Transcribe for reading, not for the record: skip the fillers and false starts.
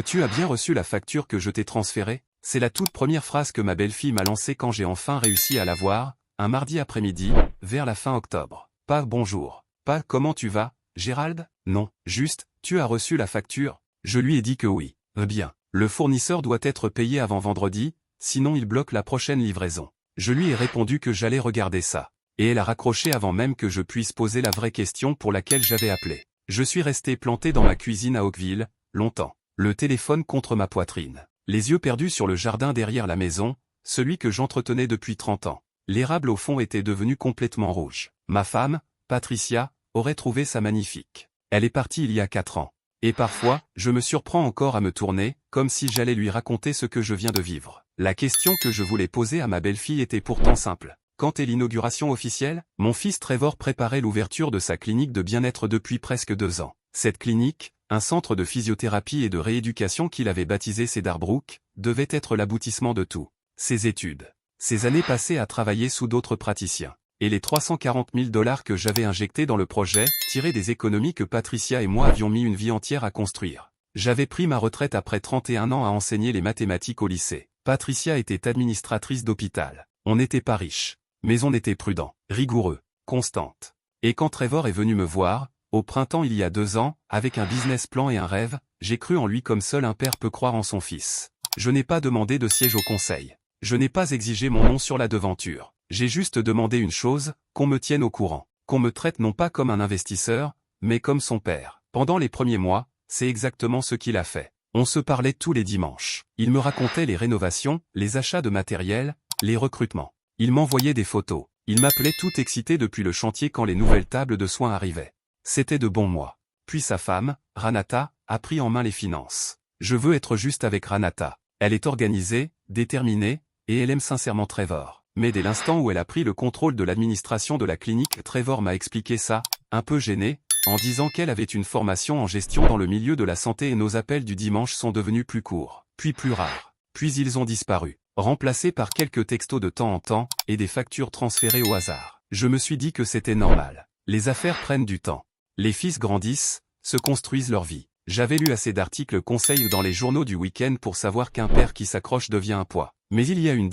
Tu as bien reçu la facture que je t'ai transférée? C'est la toute première phrase que ma belle-fille m'a lancée quand j'ai enfin réussi à la voir, un mardi après-midi, vers la fin octobre. Pas bonjour. Pas comment tu vas, Gérald? Non, juste, tu as reçu la facture? Je lui ai dit que oui. Bien, le fournisseur doit être payé avant vendredi, sinon il bloque la prochaine livraison. Je lui ai répondu que j'allais regarder ça. Et elle a raccroché avant même que je puisse poser la vraie question pour laquelle j'avais appelé. Je suis resté planté dans ma cuisine à Oakville, longtemps. Le téléphone contre ma poitrine. Les yeux perdus sur le jardin derrière la maison, celui que j'entretenais depuis 30 ans. L'érable au fond était devenu complètement rouge. Ma femme, Patricia, aurait trouvé ça magnifique. Elle est partie il y a 4 ans. Et parfois, je me surprends encore à me tourner, comme si j'allais lui raconter ce que je viens de vivre. La question que je voulais poser à ma belle-fille était pourtant simple. Quand est l'inauguration officielle? Mon fils Trevor préparait l'ouverture de sa clinique de bien-être depuis presque 2 ans. Cette clinique, un centre de physiothérapie et de rééducation qu'il avait baptisé Cedar Brook, devait être l'aboutissement de tout. Ses études. Ses années passées à travailler sous d'autres praticiens. Et les 340 000 $ que j'avais injectés dans le projet, tirés des économies que Patricia et moi avions mis une vie entière à construire. J'avais pris ma retraite après 31 ans à enseigner les mathématiques au lycée. Patricia était administratrice d'hôpital. On n'était pas riche. Mais on était prudent, rigoureux, constante. Et quand Trevor est venu me voir, au printemps il y a 2 ans, avec un business plan et un rêve, j'ai cru en lui comme seul un père peut croire en son fils. Je n'ai pas demandé de siège au conseil. Je n'ai pas exigé mon nom sur la devanture. J'ai juste demandé une chose, qu'on me tienne au courant. Qu'on me traite non pas comme un investisseur, mais comme son père. Pendant les premiers mois, c'est exactement ce qu'il a fait. On se parlait tous les dimanches. Il me racontait les rénovations, les achats de matériel, les recrutements. Il m'envoyait des photos. Il m'appelait tout excité depuis le chantier quand les nouvelles tables de soins arrivaient. C'était de bons mois. Puis sa femme, Ranata, a pris en main les finances. Je veux être juste avec Ranata. Elle est organisée, déterminée, et elle aime sincèrement Trevor. Mais dès l'instant où elle a pris le contrôle de l'administration de la clinique, Trevor m'a expliqué ça, un peu gêné, en disant qu'elle avait une formation en gestion dans le milieu de la santé et nos appels du dimanche sont devenus plus courts, puis plus rares. Puis ils ont disparu, remplacés par quelques textos de temps en temps, et des factures transférées au hasard. Je me suis dit que c'était normal. Les affaires prennent du temps. Les fils grandissent, se construisent leur vie. J'avais lu assez d'articles conseils dans les journaux du week-end pour savoir qu'un père qui s'accroche devient un poids. Mais il y a une